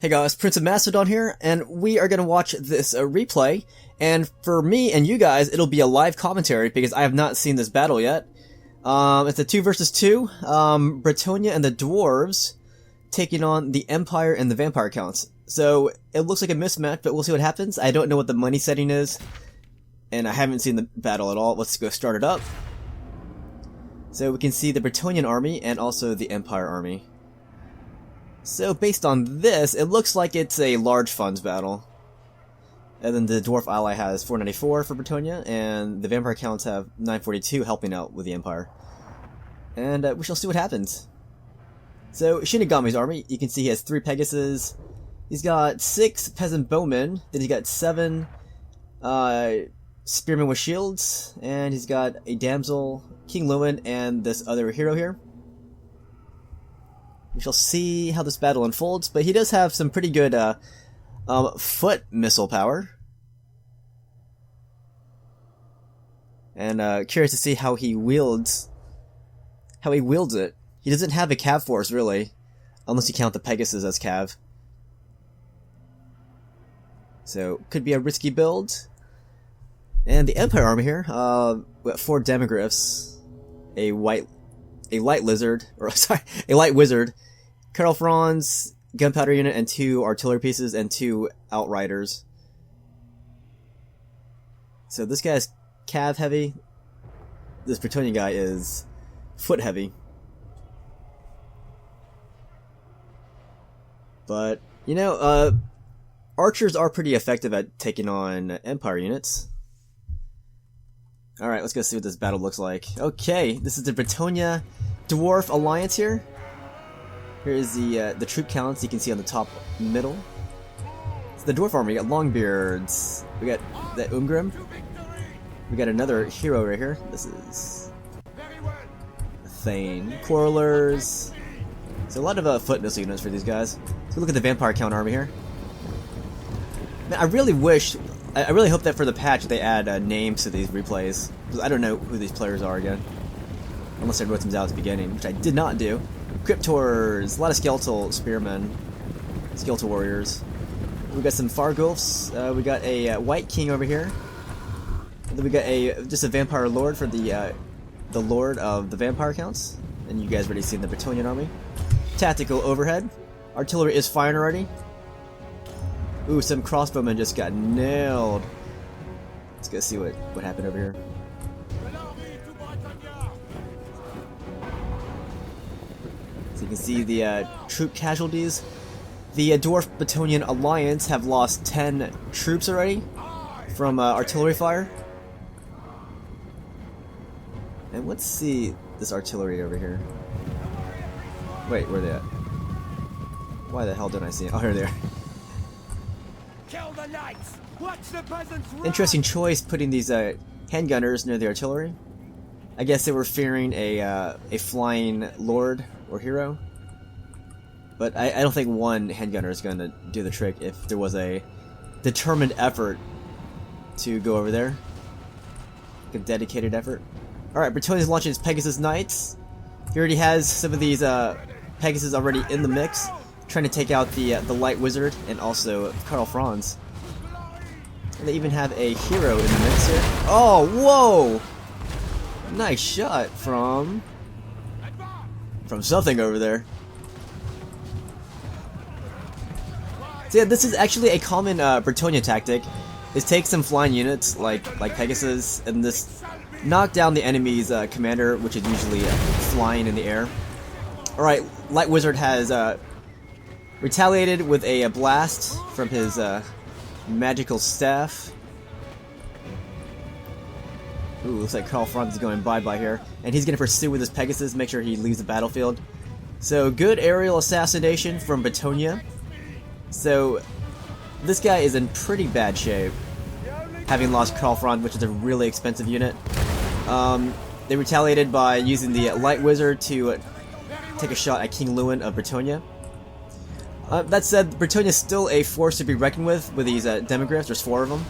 Hey guys, Prince of Mastodon here, and we are going to watch this replay, and for me and you guys, it'll be a live commentary because I have not seen this battle yet. It's a 2 versus 2, Bretonnia and the Dwarves taking on the Empire and the Vampire Counts. So, it looks like a mismatch, but we'll see what happens. I don't know what the money setting is, and I haven't seen the battle at all. Let's go start it up. So we can see the Bretonnian army and also the Empire army. So based on this, it looks like it's a large funds battle. And then the Dwarf ally has 494 for Bretonnia, and the Vampire Counts have 942 helping out with the Empire. And we shall see what happens. So Shinigami's army, you can see he has 3 Pegasus. He's got 6 Peasant Bowmen, then he's got 7 Spearmen with shields, and he's got a Damsel, King Lewin, and this other hero here. We shall see how this battle unfolds, but he does have some pretty good foot missile power. And curious to see how he wields it. He doesn't have a cav force really, unless you count the Pegasus as cav. So could be a risky build. And the Empire army here, we got 4 Demogryphs, a light wizard, Karl Franz, gunpowder unit, and 2 artillery pieces, and 2 outriders. So this guy's cav heavy. This Bretonnian guy is foot heavy. But, you know, archers are pretty effective at taking on Empire units. Alright, let's go see what this battle looks like. Okay, this is the Bretonnia Dwarf Alliance here. Here's the troop counts you can see on the top middle. It's the Dwarf army. We got Longbeards. We got the Umgrim. We got another hero right here. This is Thane. Quarrelers. So a lot of foot missile units for these guys. Let's go look at the Vampire Count army here. Man, I really hope that for the patch they add names to these replays, because I don't know who these players are again. Unless I wrote them down at the beginning, which I did not do. Cryptors, a lot of skeletal spearmen, skeletal warriors. We got some Fargulfs. We got a White King over here. And then we got just a Vampire Lord for the Lord of the Vampire Counts. And you guys already seen the Bretonnian army. Tactical overhead. Artillery is firing already. Ooh, some crossbowmen just got nailed. Let's go see what happened over here. So you can see the troop casualties. The Dwarf Bretonnian Alliance have lost 10 troops already from artillery fire. And let's see this artillery over here. Wait, where are they at? Why the hell don't I see it? Oh, here they are. Kill the knights! Watch the peasants run! Interesting choice putting these handgunners near the artillery. I guess they were fearing a flying lord or hero. But I don't think one handgunner is going to do the trick if there was a determined effort to go over there. Like a dedicated effort. Alright, Bretonnia's launching his Pegasus Knights. He already has some of these Pegasus already in the mix, trying to take out the Light Wizard and also Karl Franz. And they even have a hero in the mix here. Oh, whoa! Nice shot from something over there. So yeah, this is actually a common Bretonnia tactic. Is take some flying units like Pegasus and this knock down the enemy's commander, which is usually flying in the air. Alright, Light Wizard has retaliated with a blast from his magical staff. Ooh, looks like Karl Franz is going bye-bye here. And he's going to pursue with his Pegasus, make sure he leaves the battlefield. So, good aerial assassination from Bretonnia. So, this guy is in pretty bad shape, having lost Karl Franz, which is a really expensive unit. They retaliated by using the Light Wizard to take a shot at King Lewin of Bretonnia. That said, Bretonnia is still a force to be reckoned with these Demogryphs. There's 4 of them.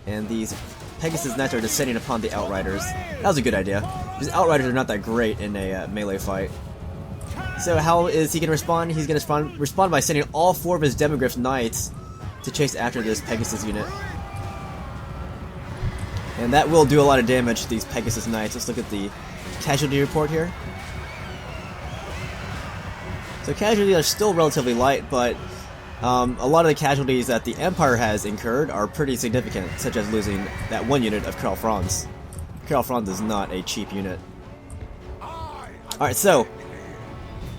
And these Pegasus Knights are descending upon the Outriders. That was a good idea, because Outriders are not that great in a melee fight. So how is he going to respond? He's going to respond by sending all 4 of his Demogryph Knights to chase after this Pegasus unit. And that will do a lot of damage to these Pegasus Knights. Let's look at the casualty report here. So casualties are still relatively light, but a lot of the casualties that the Empire has incurred are pretty significant, such as losing that 1 unit of Karl Franz. Karl Franz is not a cheap unit. Alright, so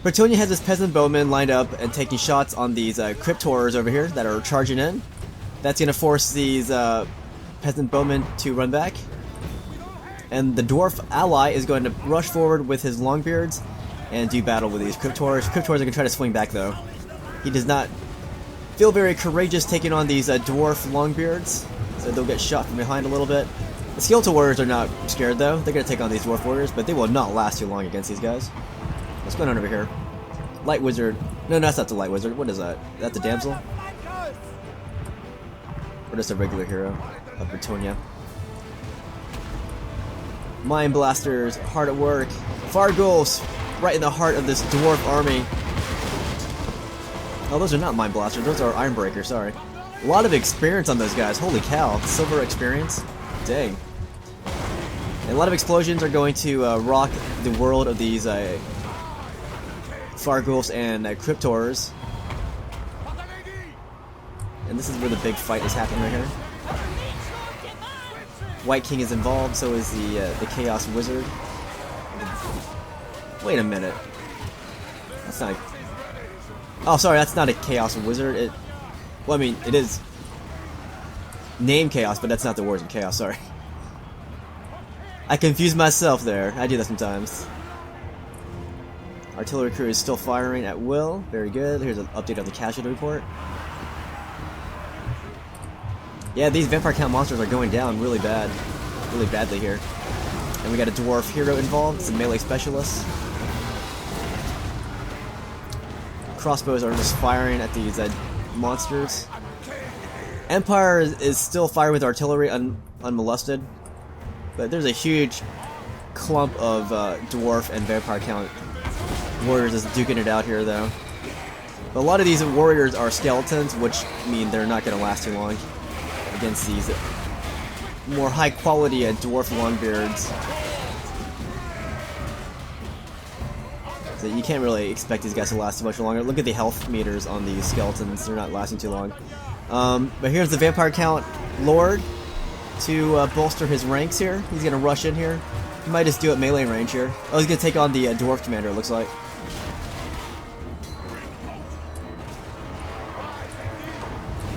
Bretonnia has his peasant bowmen lined up and taking shots on these cryptors over here that are charging in. That's going to force these peasant bowmen to run back. And the dwarf ally is going to rush forward with his longbeards and do battle with these cryptors. Cryptors are going to try to swing back though. He does not feel very courageous taking on these dwarf longbeards, so they'll get shot from behind a little bit. The skeletal warriors are not scared though. They're going to take on these dwarf warriors, but they will not last too long against these guys. What's going on over here? Light wizard. No, that's not the light wizard. What is that? That's a damsel? Or just a regular hero of Bretonnia? Mind blasters, hard at work. Fargulfs, right in the heart of this dwarf army. Oh, those are not mind blasters. Those are iron breakers. Sorry. A lot of experience on those guys. Holy cow! Silver experience. Dang. And a lot of explosions are going to rock the world of these Fargulfs and Cryptors. And this is where the big fight is happening right here. White King is involved, so is the Chaos Wizard. Wait a minute. That's not a... Oh, sorry, that's not a Chaos Wizard. Well, I mean, it is named Chaos, but that's not the Warriors of Chaos, sorry. I confused myself there. I do that sometimes. Artillery crew is still firing at will. Very good. Here's an update on the casualty report. Yeah, these Vampire Count monsters are going down really badly here. And we got a dwarf hero involved. It's a melee specialist. Crossbows are just firing at these monsters. Empire is still firing with artillery unmolested. But there's a huge clump of dwarf and Vampire Count warriors just duking it out here though. But a lot of these warriors are skeletons, which mean they're not going to last too long against these more high quality dwarf longbeards. So you can't really expect these guys to last too much longer. Look at the health meters on these skeletons, they're not lasting too long. But here's the Vampire Count Lord to bolster his ranks here. He's going to rush in here. He might just do it melee range here. Oh, he's going to take on the Dwarf Commander, it looks like.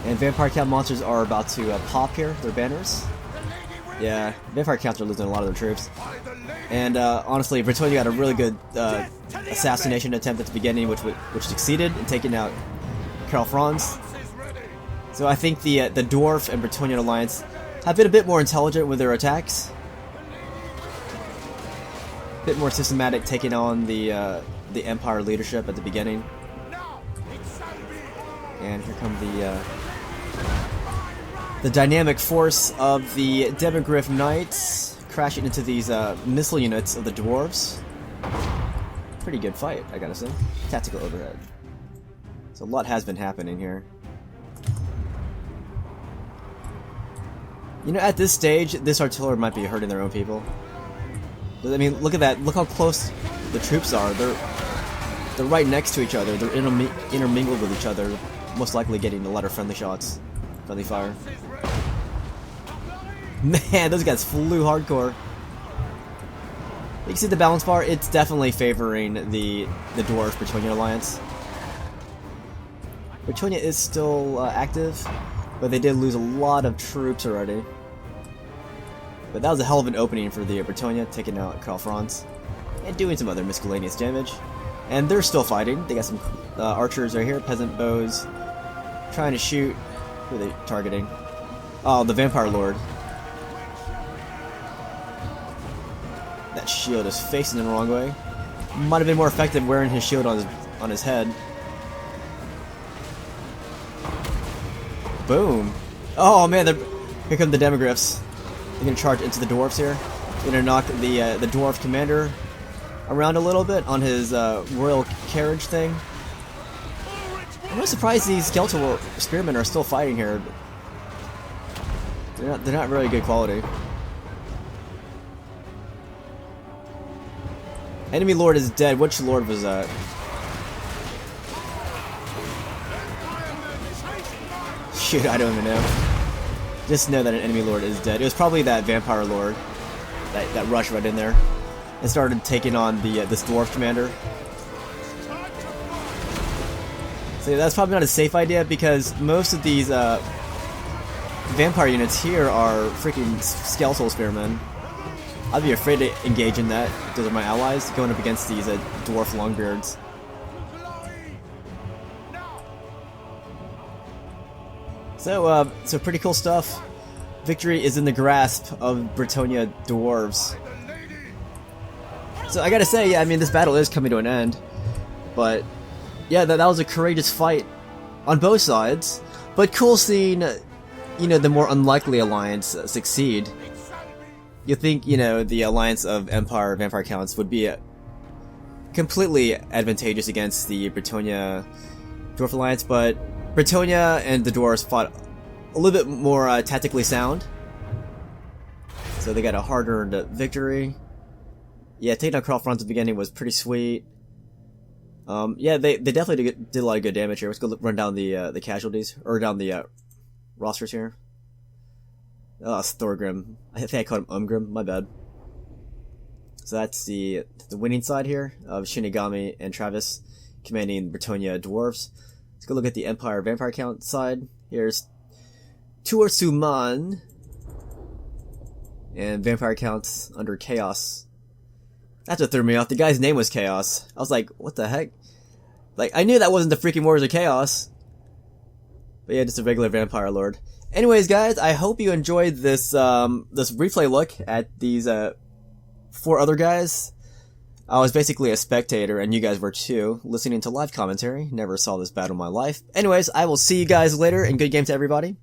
And Vampire Count monsters are about to pop here, their banners. Yeah, Vampire Counts are losing a lot of their troops. And honestly, Bretonnia got a really good assassination attempt at the beginning, which succeeded in taking out Karl Franz. So I think the Dwarf and Bretonnian alliance have been a bit more intelligent with their attacks. A bit more systematic, taking on the Empire leadership at the beginning. And here come the dynamic force of the Demogryph Knights crashing into these missile units of the Dwarves. Pretty good fight, I gotta say. Tactical overhead. So a lot has been happening here. You know, at this stage, this artillery might be hurting their own people. I mean, look at that. Look how close the troops are. They're right next to each other. They're intermingled with each other, most likely getting a lot of friendly shots, friendly fire. Man, those guys flew hardcore. You can see the balance bar. It's definitely favoring the Dwarf Bretonnia alliance. Bretonnia is still active, but they did lose a lot of troops already. But that was a hell of an opening for the Bretonnia, taking out Karl Franz and doing some other miscellaneous damage. And they're still fighting. They got some archers right here, peasant bows, trying to shoot. Who are they targeting? Oh, the Vampire Lord. That shield is facing in the wrong way. Might have been more effective wearing his shield on his head. Boom. Oh man, here come the Demogryphs. They're gonna charge into the dwarves here. They're gonna knock the dwarf commander around a little bit on his royal carriage thing. I'm really surprised these skeletal spearmen are still fighting here. They're not really good quality. Enemy lord is dead. Which lord was that? Shoot, I don't even know. Just know that an enemy lord is dead. It was probably that vampire lord that rushed right in there and started taking on the this dwarf commander. So that's probably not a safe idea because most of these vampire units here are freaking skeletal spearmen. I'd be afraid to engage in that. Those are my allies going up against these dwarf longbeards. So pretty cool stuff. Victory is in the grasp of Bretonnia dwarves. So I gotta say, yeah, I mean this battle is coming to an end, but yeah, that was a courageous fight on both sides. But cool seeing, you know, the more unlikely alliance succeed. You think, you know, the alliance of Empire Vampire Counts would be completely advantageous against the Bretonnia Dwarf Alliance, but Bretonnia and the Dwarves fought a little bit more tactically sound. So they got a hard-earned victory. Yeah, taking down Crawfront at the beginning was pretty sweet. Yeah, they definitely did a lot of good damage here. Let's go run down the casualties, or down the rosters here. Oh, it's Thorgrim. I think I called him Umgrim, my bad. So that's the winning side here of Shinigami and Travis commanding Bretonnia Dwarves. Let's go look at the Empire Vampire Count side. Here's Tuer Suman and Vampire Counts under Chaos. That's what threw me off. The guy's name was Chaos. I was like, what the heck? Like, I knew that wasn't the freaking Warriors of Chaos. But yeah, just a regular Vampire Lord. Anyways, guys, I hope you enjoyed this this replay look at these 4 other guys. I was basically a spectator, and you guys were too, listening to live commentary. Never saw this battle in my life. Anyways, I will see you guys later, and good game to everybody.